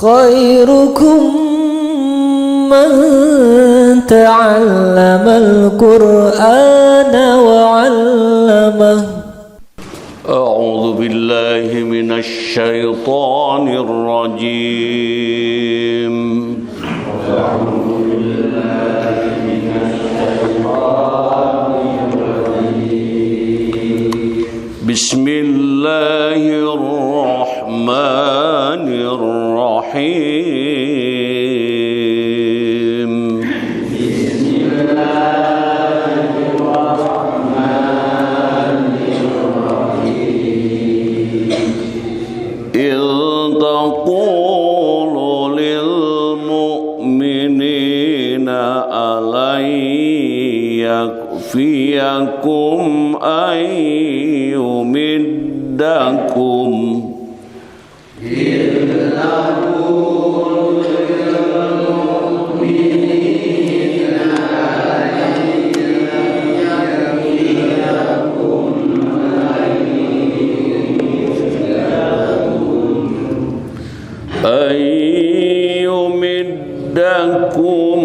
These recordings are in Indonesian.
خيركم من تعلم القرآن وعلمه أعوذ بالله من الشيطان الرجيم بسم الله الرحمن الرحيم إذ تقول للمؤمنين ألن يكفيكم أن يمدكم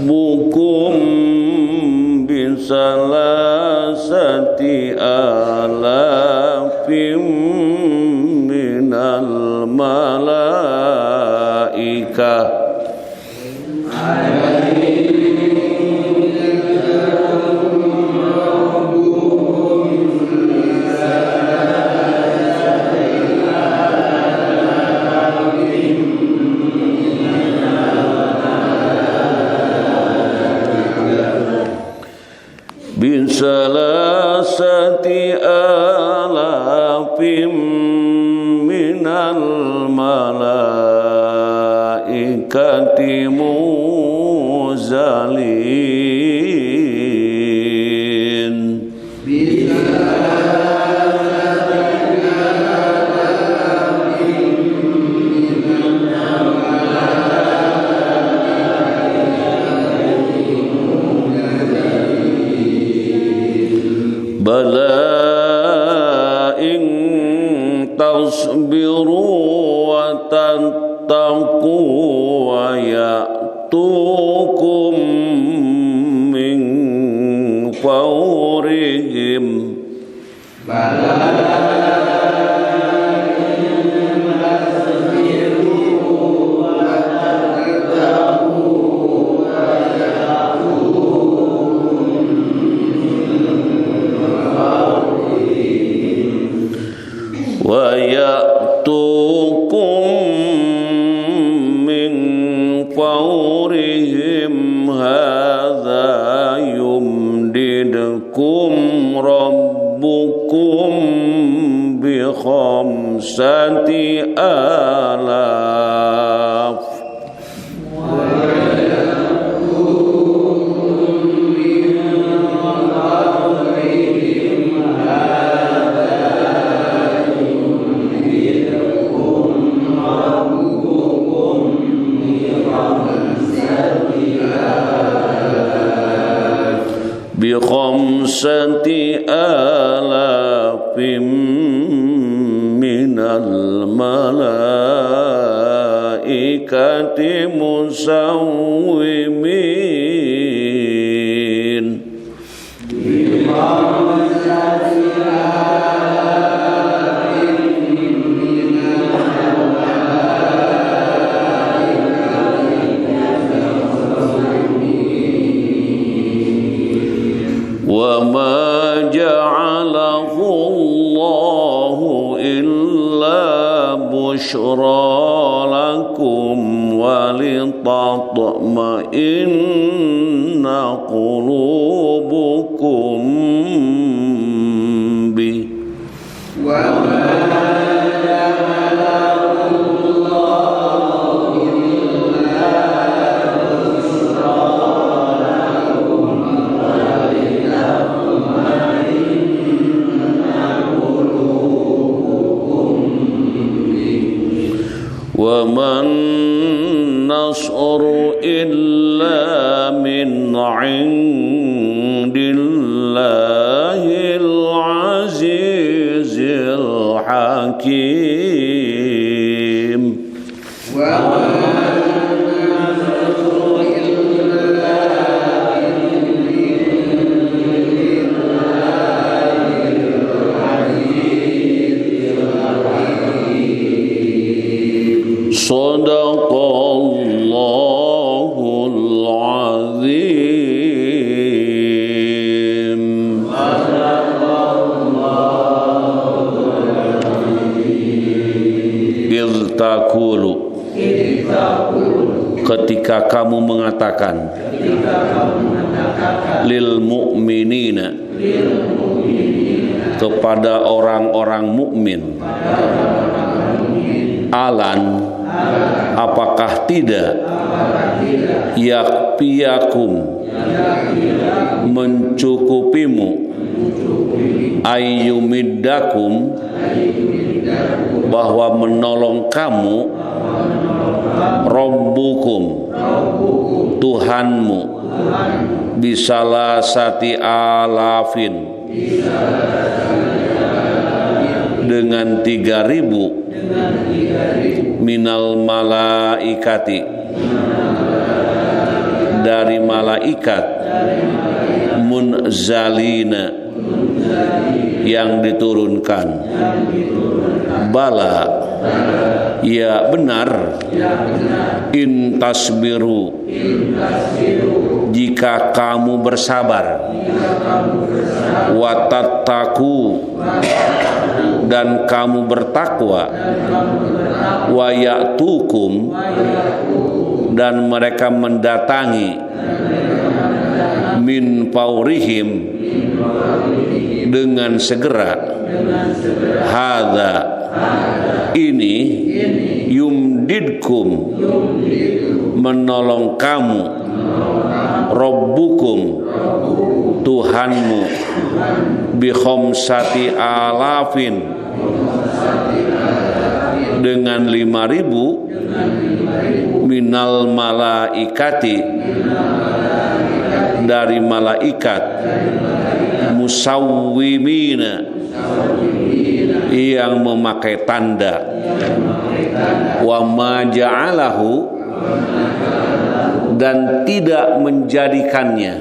ربكم بثلاثة آلاف من الملائكة بثلاثة آلاف من الملائكة منزلين بلى إن تصبروا وتتقوا ويأتوكم من فورهم ويأتوكم من فورهم هذا يمددكم ربكم بخمسة آلاف بخمسة آلاف من الملائكة مسومين وما جعله الله إلا بشرى لكم ولتطمئن قلوبكم به وما النصر إلا من عند الله العزيز الحكيم. Shadaqallahul azim. Idh taqulu, ketika kamu mengatakan, lil mu'minina, kepada orang-orang mukmin, alan, apakah tidak, yakfiyakum, mencukupimu, ayyumiddakum, bahwa menolong kamu, Rabbukum, Tuhanmu, bisalasati alafin, dengan 3.000 minal malaikati, dari malaikat, munzalina, yang diturunkan. Bala, ya benar, in tasbiru, jika kamu bersabar, watattaku, dan kamu bertakwa, wa ya'tukum, dan mereka mendatangi, min faurihim, dengan segera, hadza, ini, yumdidkum, menolong kamu, Rabbukum, Tuhanmu, bi khamsati alafin, dengan 5.000 minal malaikati, dari malaikat, musawwimina, yang memakai tanda, wa ma ja'alahu, dan tidak menjadikannya,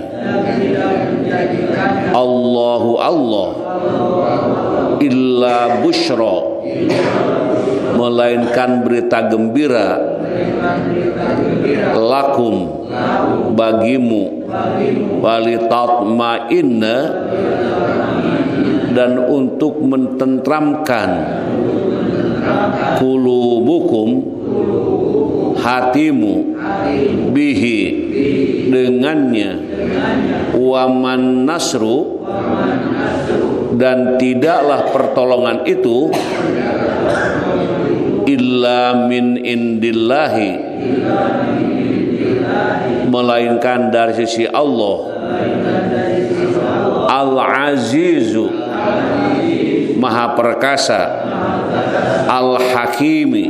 Allahu Allah, illa busyra, melainkan berita gembira, lakum, bagimu, walitatma'inna, dan untuk mententramkan, kulubukum, hatimu, bihi, dengannya, waman nasru, dan tidaklah pertolongan itu, illa min indillahi, melainkan dari sisi Allah, al-azizu, maha perkasa, al-hakimi,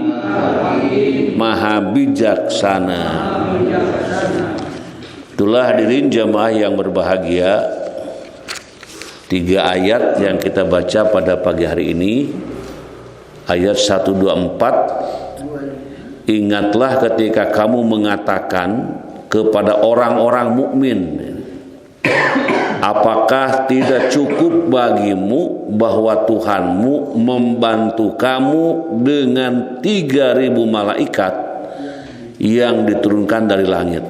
maha bijaksana. Itulah hadirin jamaah yang berbahagia, 3 ayat yang kita baca pada pagi hari ini. Ayat 1, 2, 4. Ingatlah ketika kamu mengatakan kepada orang-orang mukmin, apakah tidak cukup bagimu bahwa Tuhanmu membantu kamu dengan 3.000 malaikat yang diturunkan dari langit?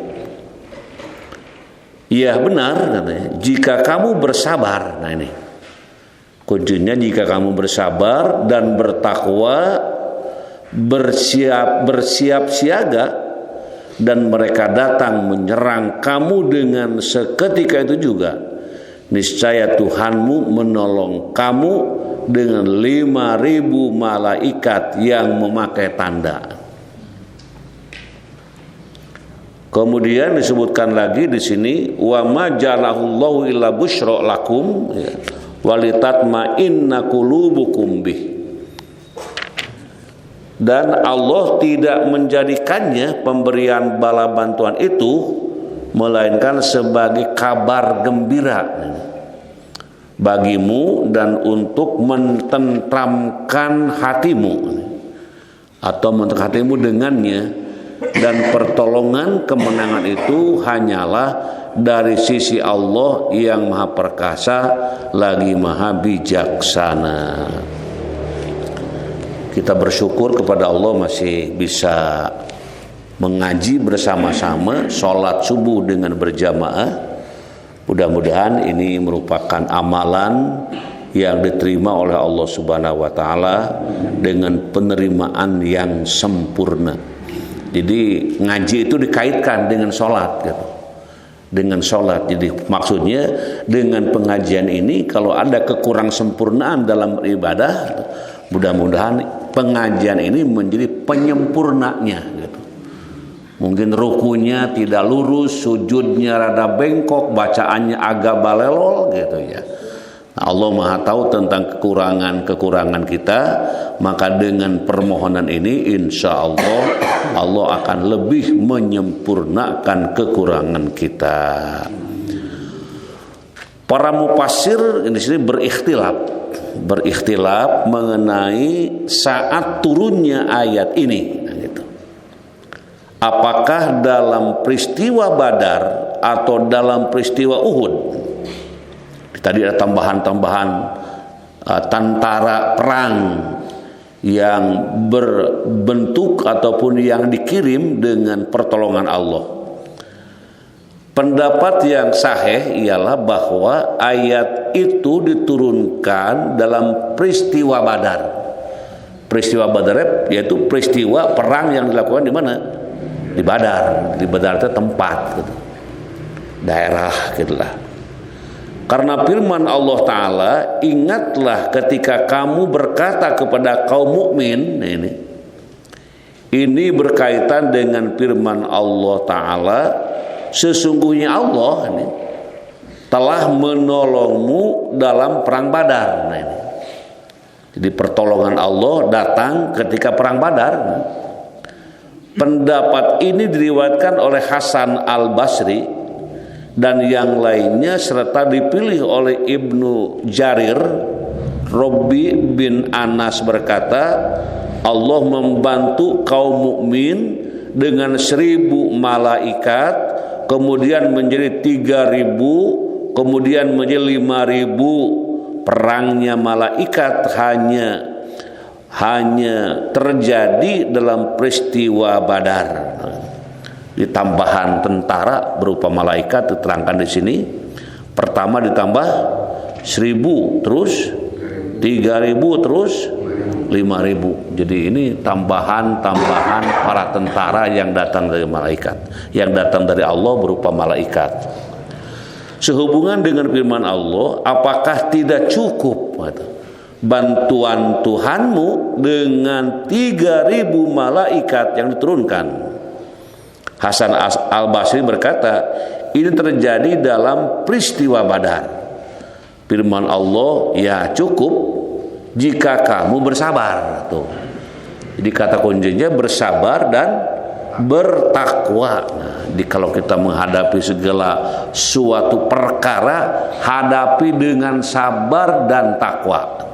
Ya benar, katanya, jika kamu bersabar. Nah ini kuncinya, jika kamu bersabar dan bertakwa, bersiap siaga, dan mereka datang menyerang kamu dengan seketika itu juga, niscaya Tuhanmu menolong kamu dengan 5.000 malaikat yang memakai tanda. Kemudian disebutkan lagi di sini, wa ma ja'alahu illa busyra lakum, ya, walitatma'inna qulubukum bih. Dan Allah tidak menjadikannya, pemberian bala bantuan itu, melainkan sebagai kabar gembira bagimu dan untuk mententramkan hatimu, atau mententramkan hatimu dengannya. Dan pertolongan kemenangan itu hanyalah dari sisi Allah yang maha perkasa lagi maha bijaksana. Kita bersyukur kepada Allah masih bisa mengaji bersama-sama, sholat subuh dengan berjamaah. Mudah-mudahan ini merupakan amalan yang diterima oleh Allah Subhanahu wa taala dengan penerimaan yang sempurna. Jadi ngaji itu dikaitkan dengan sholat gitu. Dengan sholat. Jadi maksudnya dengan pengajian ini kalau ada kekurang sempurnaan dalam ibadah, mudah-mudahan pengajian ini menjadi penyempurnanya gitu. Mungkin rukunya tidak lurus, sujudnya rada bengkok, bacaannya agak balelol gitu ya. Nah, Allah Maha tahu tentang kekurangan-kekurangan kita, maka dengan permohonan ini insya Allah Allah akan lebih menyempurnakan kekurangan kita. Para mufassir di sini berikhtilaf mengenai saat turunnya ayat ini. Apakah dalam peristiwa Badar atau dalam peristiwa Uhud? Tadi ada tambahan-tambahan tentara perang yang berbentuk ataupun yang dikirim dengan pertolongan Allah. Pendapat yang sahih ialah bahwa ayat itu diturunkan dalam peristiwa Badar. Peristiwa Badar yaitu peristiwa perang yang dilakukan di mana? Di Badar. Di Badar itu tempat gitu. Daerah gitulah. Karena firman Allah Ta'ala, ingatlah ketika kamu berkata kepada kaum mukmin, ini berkaitan dengan firman Allah Ta'ala, sesungguhnya Allah ini telah menolongmu dalam perang Badar. Jadi pertolongan Allah datang ketika perang Badar. Pendapat ini diriwayatkan oleh Hasan Al-Basri dan yang lainnya serta dipilih oleh Ibnu Jarir. Robi bin Anas berkata, Allah membantu kaum mukmin dengan 1.000 malaikat, kemudian menjadi 3.000, kemudian menjadi 5.000. Perangnya malaikat hanya terjadi dalam peristiwa Badar. Ditambahan tentara berupa malaikat diterangkan di sini. Pertama ditambah 1.000, terus 3.000, terus 5.000. Jadi ini tambahan para tentara yang datang dari malaikat, yang datang dari Allah berupa malaikat. Sehubungan dengan firman Allah, apakah tidak cukup bantuan Tuhanmu dengan 3.000 malaikat yang diturunkan? Hasan Al-Basri berkata, ini terjadi dalam peristiwa Badar. Firman Allah, ya cukup jika kamu bersabar. Tuh. Jadi kata kuncinya bersabar dan bertakwa. Nah, kalau kita menghadapi segala suatu perkara, hadapi dengan sabar dan takwa.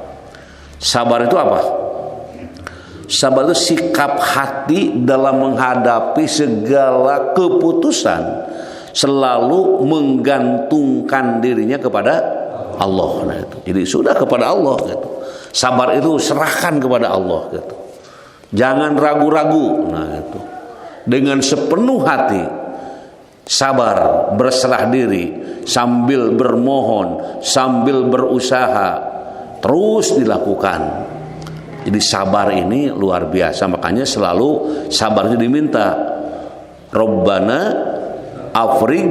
Sabar itu apa? Sabar itu sikap hati dalam menghadapi segala keputusan, selalu menggantungkan dirinya kepada Allah. Nah, itu. Jadi sudah kepada Allah gitu. Sabar itu serahkan kepada Allah gitu. Jangan ragu-ragu. Nah, itu. Dengan sepenuh hati sabar, berserah diri, sambil bermohon, sambil berusaha, terus dilakukan. Jadi sabar ini luar biasa, makanya selalu sabar itu diminta. Rabbana afriq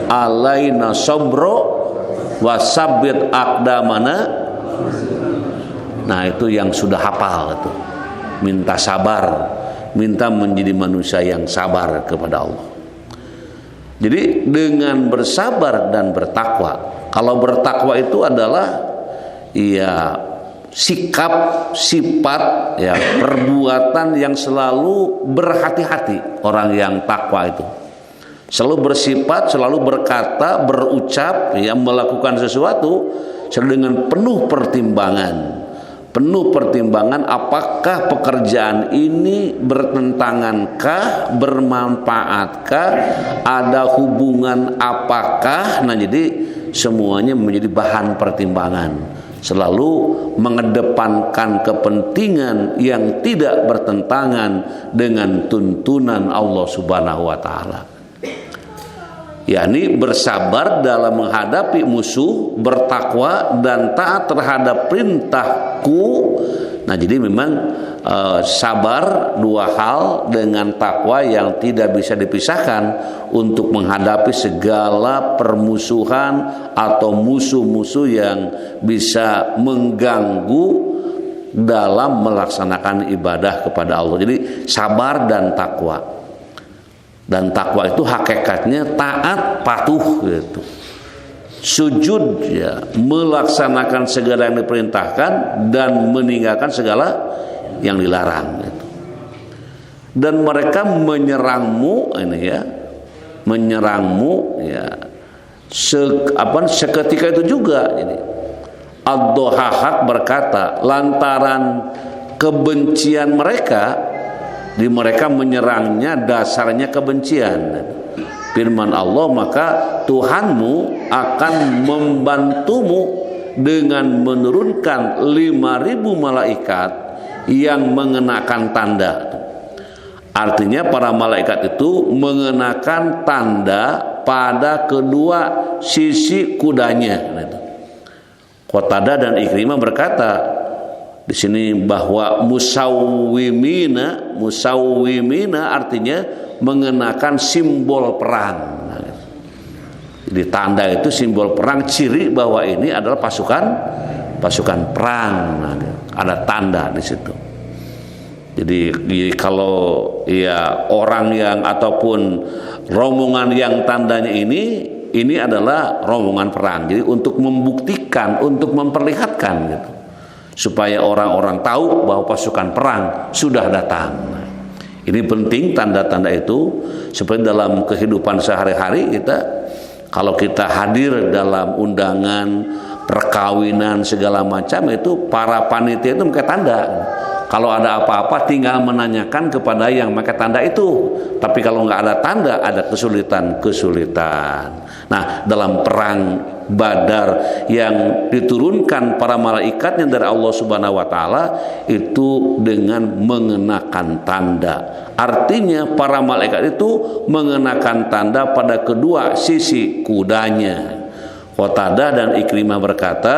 alaina sabro wasabbit aqdamana. Nah, itu yang sudah hafal itu. Minta sabar, minta menjadi manusia yang sabar kepada Allah. Jadi dengan bersabar dan bertakwa. Kalau bertakwa itu adalah sikap, sifat, perbuatan yang selalu berhati-hati. Orang yang takwa itu selalu bersifat, selalu berkata, berucap, melakukan sesuatu dengan penuh pertimbangan. Penuh pertimbangan apakah pekerjaan ini bertentangankah, bermanfaatkah, ada hubungan apakah. Nah, jadi semuanya menjadi bahan pertimbangan. selalu mengedepankan kepentingan yang tidak bertentangan dengan tuntunan Allah Subhanahu wa taala. Yakni bersabar dalam menghadapi musuh, bertakwa dan taat terhadap perintahku. Nah, jadi memang sabar dua hal dengan takwa yang tidak bisa dipisahkan untuk menghadapi segala permusuhan atau musuh-musuh yang bisa mengganggu dalam melaksanakan ibadah kepada Allah. Jadi sabar dan takwa. Dan takwa itu hakikatnya taat patuh gitu. Sujud ya, melaksanakan segala yang diperintahkan dan meninggalkan segala yang dilarang gitu. Dan mereka menyerangmu seketika itu juga. Jadi Ad-Dhahhak berkata, lantaran kebencian mereka menyerangnya dasarnya kebencian. Firman Allah, maka Tuhanmu akan membantumu dengan menurunkan 5.000 malaikat yang mengenakan tanda. Artinya para malaikat itu mengenakan tanda pada kedua sisi kudanya. Qatadah dan Ikrimah berkata di sini bahwa musawwimina artinya mengenakan simbol perang. Jadi tanda itu simbol perang, ciri bahwa ini adalah pasukan perang. Ada tanda di situ. Jadi kalau ya orang yang ataupun rombongan yang tandanya ini adalah rombongan perang. Jadi untuk membuktikan, untuk memperlihatkan gitu, supaya orang-orang tahu bahwa pasukan perang sudah datang. Ini penting tanda-tanda itu. Seperti dalam kehidupan sehari-hari kita, kalau kita hadir dalam undangan perkawinan segala macam, itu para panitia itu pakai tanda. Kalau ada apa-apa tinggal menanyakan kepada yang pakai tanda itu. Tapi kalau nggak ada tanda, ada kesulitan. Nah, dalam perang Badar yang diturunkan para malaikatnya dari Allah Subhanahu wa taala itu dengan mengenakan tanda. Artinya para malaikat itu mengenakan tanda pada kedua sisi kudanya. Qatadah dan Ikrimah berkata,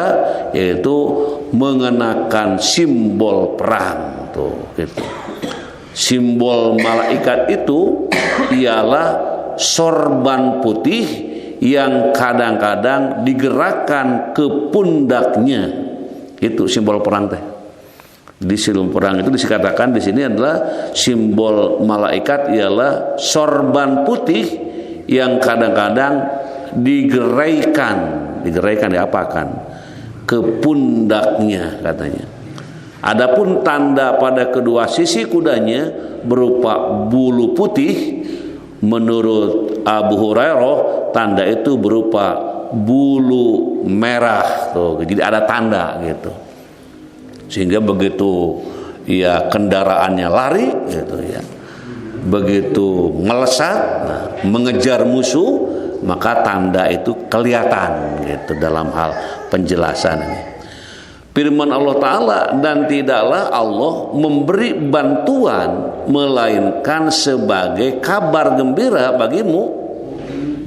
yaitu mengenakan simbol perang tuh gitu. Simbol malaikat itu ialah sorban putih yang kadang-kadang digerakkan ke pundaknya. Itu simbol perang teh. Di simbol perang itu dikatakan di sini adalah simbol malaikat ialah sorban putih yang kadang-kadang diapakan ke pundaknya katanya. Adapun tanda pada kedua sisi kudanya berupa bulu putih. Menurut Abu Hurairah, tanda itu berupa bulu merah tuh. Jadi ada tanda gitu. Sehingga begitu ya kendaraannya lari gitu ya. Begitu melesat mengejar musuh, maka tanda itu kelihatan gitu dalam hal penjelasan ini. Firman Allah Ta'ala, dan tidaklah Allah memberi bantuan melainkan sebagai kabar gembira bagimu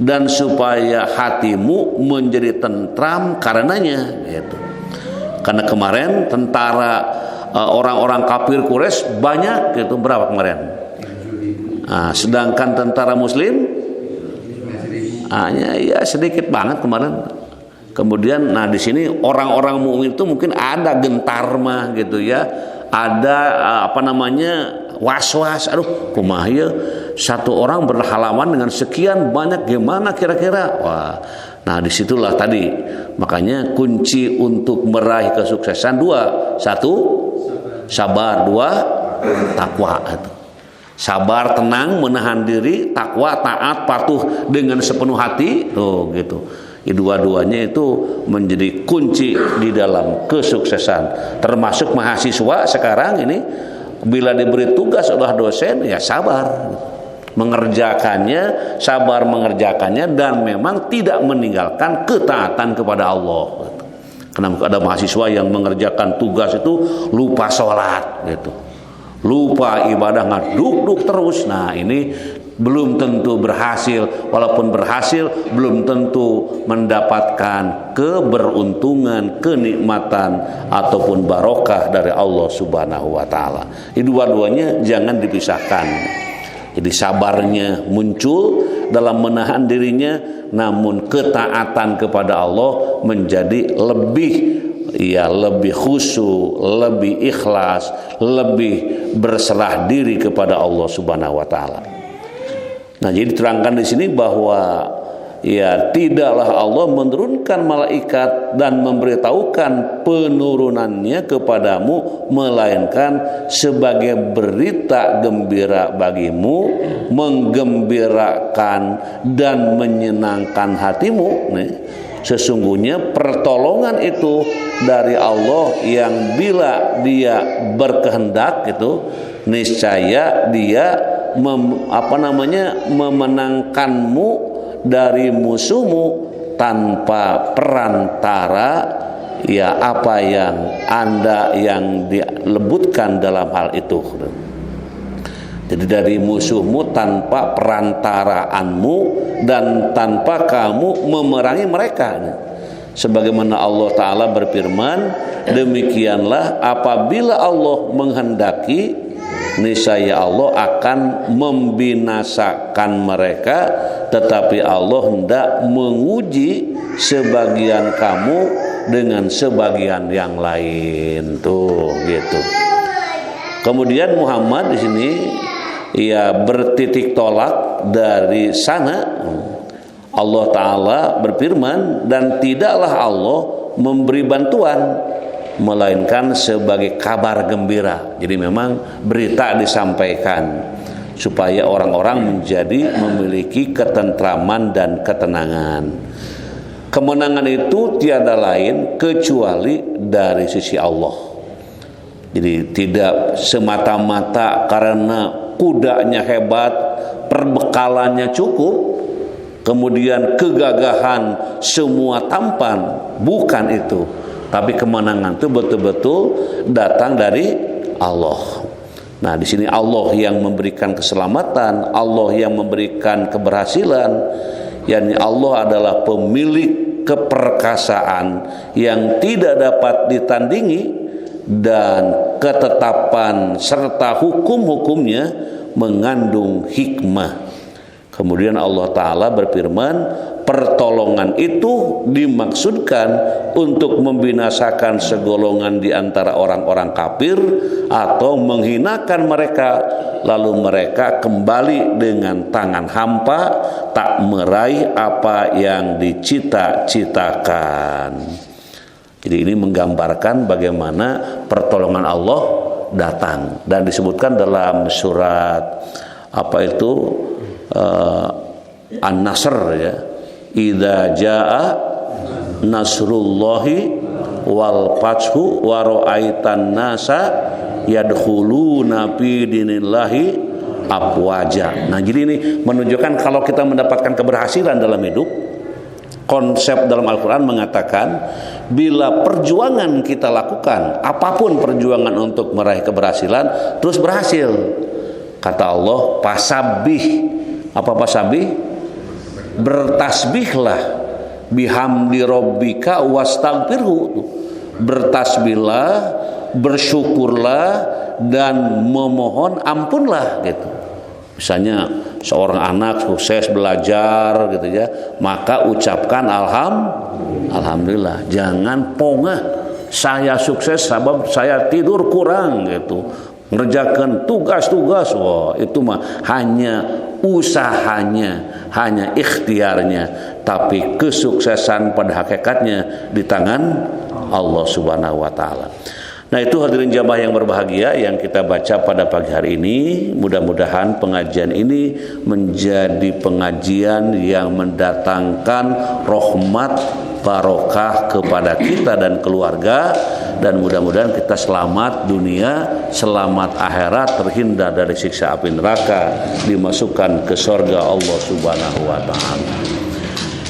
dan supaya hatimu menjadi tentram karenanya gitu. Karena kemarin tentara orang-orang kafir Quraisy banyak gitu, berapa kemarin? Sedangkan tentara muslim hanya ya sedikit banget kemarin. Kemudian di sini orang-orang mukmin itu mungkin ada gentar mah gitu ya. Ada was-was, aduh kumaha ya satu orang berhalaman dengan sekian banyak, gimana kira-kira? Wah, nah disitulah tadi makanya kunci untuk meraih kesuksesan dua, satu sabar, dua takwa. Sabar, tenang, menahan diri, takwa, taat, patuh dengan sepenuh hati, tuh gitu. Dua-duanya itu menjadi kunci di dalam kesuksesan. Termasuk mahasiswa sekarang ini bila diberi tugas oleh dosen ya sabar mengerjakannya, sabar mengerjakannya, dan memang tidak meninggalkan ketaatan kepada Allah. Karena ada mahasiswa yang mengerjakan tugas itu lupa sholat gitu, lupa ibadah, ngaduk-duk terus. Nah ini belum tentu berhasil, walaupun berhasil belum tentu mendapatkan keberuntungan, kenikmatan ataupun barokah dari Allah Subhanahu wa taala. Ini dua-duanya jangan dipisahkan. Jadi sabarnya muncul dalam menahan dirinya, namun ketaatan kepada Allah menjadi lebih khusyuk, lebih ikhlas, lebih berserah diri kepada Allah Subhanahu wa taala. Nah, jadi diterangkan di sini bahwa ya tidaklah Allah menurunkan malaikat dan memberitahukan penurunannya kepadamu melainkan sebagai berita gembira bagimu, menggembirakan dan menyenangkan hatimu. Nih, sesungguhnya pertolongan itu dari Allah yang bila Dia berkehendak itu niscaya Dia memenangkanmu dari musuhmu tanpa perantara, ya apa yang Anda yang dilebutkan dalam hal itu. Jadi dari musuhmu tanpa perantaraanmu dan tanpa kamu memerangi mereka. Sebagaimana Allah Ta'ala berfirman, demikianlah apabila Allah menghendaki, niscaya Allah akan membinasakan mereka, tetapi Allah hendak menguji sebagian kamu dengan sebagian yang lain. Tuh gitu. Kemudian Muhammad di sini ia bertitik tolak dari sana. Allah Ta'ala berfirman, dan tidaklah Allah memberi bantuan melainkan sebagai kabar gembira. Jadi memang berita disampaikan supaya orang-orang menjadi memiliki ketentraman dan ketenangan. Kemenangan itu tiada lain kecuali dari sisi Allah. Jadi tidak semata-mata karena kudanya hebat, perbekalannya cukup, kemudian kegagahan semua tampan, bukan itu. Tapi kemenangan itu betul-betul datang dari Allah. Nah, di sini Allah yang memberikan keselamatan, Allah yang memberikan keberhasilan. yakni Allah adalah pemilik keperkasaan yang tidak dapat ditandingi, dan ketetapan serta hukum-hukumnya mengandung hikmah. Kemudian Allah Ta'ala berfirman, pertolongan itu dimaksudkan untuk membinasakan segolongan di antara orang-orang kafir atau menghinakan mereka, lalu mereka kembali dengan tangan hampa, tak meraih apa yang dicita-citakan. Jadi ini menggambarkan bagaimana pertolongan Allah datang, dan disebutkan dalam surat An-Nasr, ya, idza jaa nasrullahi wal fathu wa ra'aitan nasa yadkhuluna fi dinillahi afwaja. Nah, jadi ini menunjukkan kalau kita mendapatkan keberhasilan dalam hidup, konsep dalam Al-Quran mengatakan bila perjuangan kita lakukan, apapun perjuangan untuk meraih keberhasilan, terus berhasil. Kata Allah, pasabih. Apa pasabih? Bertasbihlah bihamdi rabbika wastaghfirhu. Bertasbihlah, bersyukurlah, dan memohon ampunlah gitu. Misalnya seorang anak sukses belajar gitu ya, maka ucapkan alhamdulillah. Jangan pongah saya sukses sebab saya tidur kurang gitu, ngerjakan tugas-tugas. Wah, itu mah hanya usahanya, hanya ikhtiarnya, tapi kesuksesan pada hakikatnya di tangan Allah Subhanahu wa taala. Nah, itu hadirin jamaah yang berbahagia yang kita baca pada pagi hari ini. Mudah-mudahan pengajian ini menjadi pengajian yang mendatangkan rahmat barokah kepada kita dan keluarga, dan mudah-mudahan kita selamat dunia, selamat akhirat, terhindar dari siksa api neraka, dimasukkan ke surga Allah Subhanahu wa taala.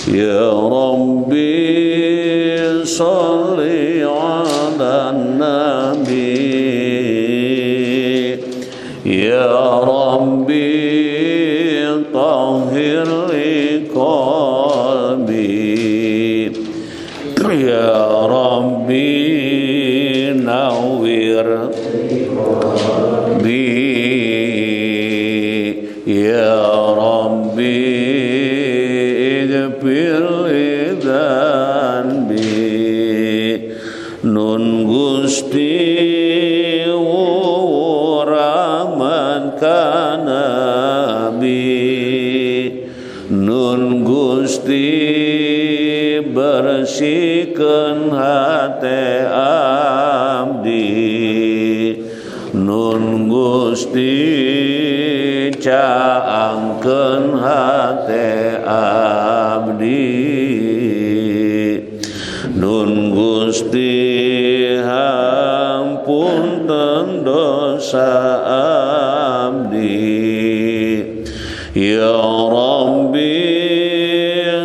Ya Rabbi salli ala nabi Ya Rabbi tahhir qalbi Ya Rabbi nawwir bi Ya Rabbi ighfir li dhanbi Nun Gusti wuraman kana bi Nun Gusti bersihkeun hate abdi Nun Gusti caangkeun hate abdi Nun Gusti hampunten dosa abdi Ya Rabbi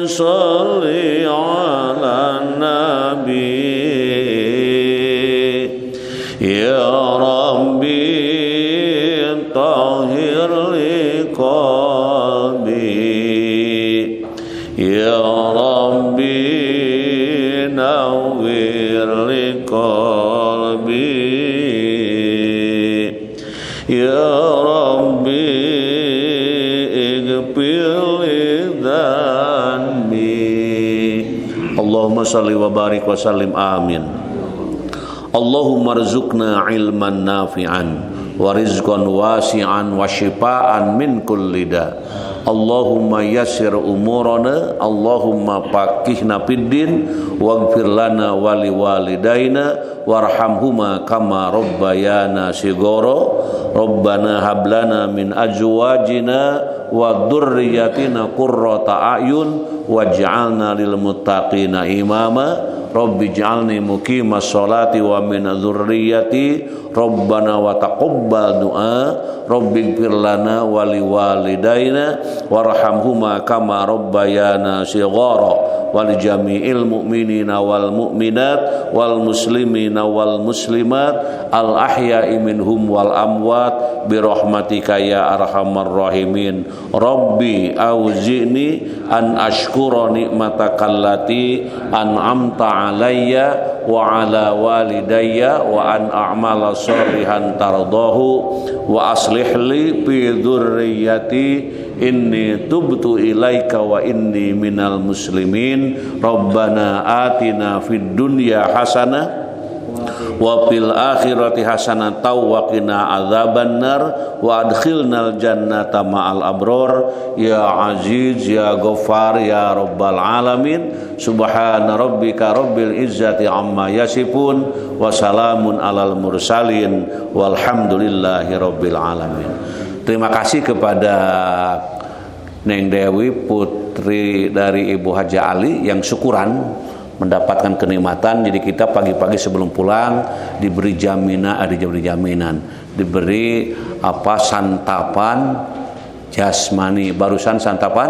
salli ala nabi Ya Rabbi tahhir li qalbi Ya Rabbi nawwir li qalbi Ya Rabbi ighfir li dhanbi Allahumma salli wa barik wa sallim amin Allahumma rzuqna ilman nafi'an wa rizqan wasi'an wa shifaan min kulli da Allahumma yassir umurana Allahumma faqihna fiddin waghfir lana wa liwalidaina warhamhuma kama rabbayana shighara Rabbana hab lana min azwajina wa dzurriyyatina qurrata a'yun waj'alna lil muttaqina imama Rabbi ij'alni muqimas sholati wa min dzurriyyati Rabbana wa taqabbal du'a Rabbi ighfir lana wa liwalidaina warhamhuma kama rabbayana shighara wal jami'il mu'minina wal mu'minat wal muslimina wal muslimat al ahya'i minhum wal amwat bi rahmatika ya arhamar rahimin Rabbi auzi'ni an ashkura ni'mataka allati an'amta alayya wa ala walidayya wa an a'mala sholihan tardahu wa aslih li fi dzurriyyati inni tubtu ilaika wa inni minal muslimin Rabbana atina fid dunya hasanah wa fil akhirati hasanatan wa qina adzabannar wa adkhilnal jannata ma'al abror ya aziz ya ghaffar ya rabbal alamin subhana rabbika rabbil izzati amma yasifun wa salamun alal mursalin walhamdulillahi rabbil alamin. Terima kasih kepada Neng Dewi putri dari Ibu Haji Ali yang syukuran mendapatkan kenikmatan. Jadi kita pagi-pagi sebelum pulang diberi jaminan, diberi santapan jasmani, barusan santapan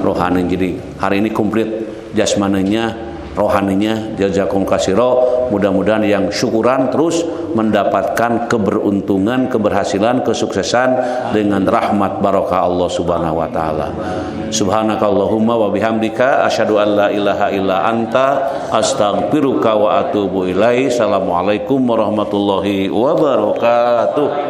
rohani. Jadi hari ini komplit jasmaninya, rohaninya. Jazakum kasiro. Mudah-mudahan yang syukuran terus mendapatkan keberuntungan, keberhasilan, kesuksesan dengan rahmat barokah Allah Subhanahu wa taala. Subhanakallahumma wa bihamdika asyhadu an la ilaha illa anta astaghfiruka wa atubu ilaik. Assalamualaikum warahmatullahi wabarakatuh.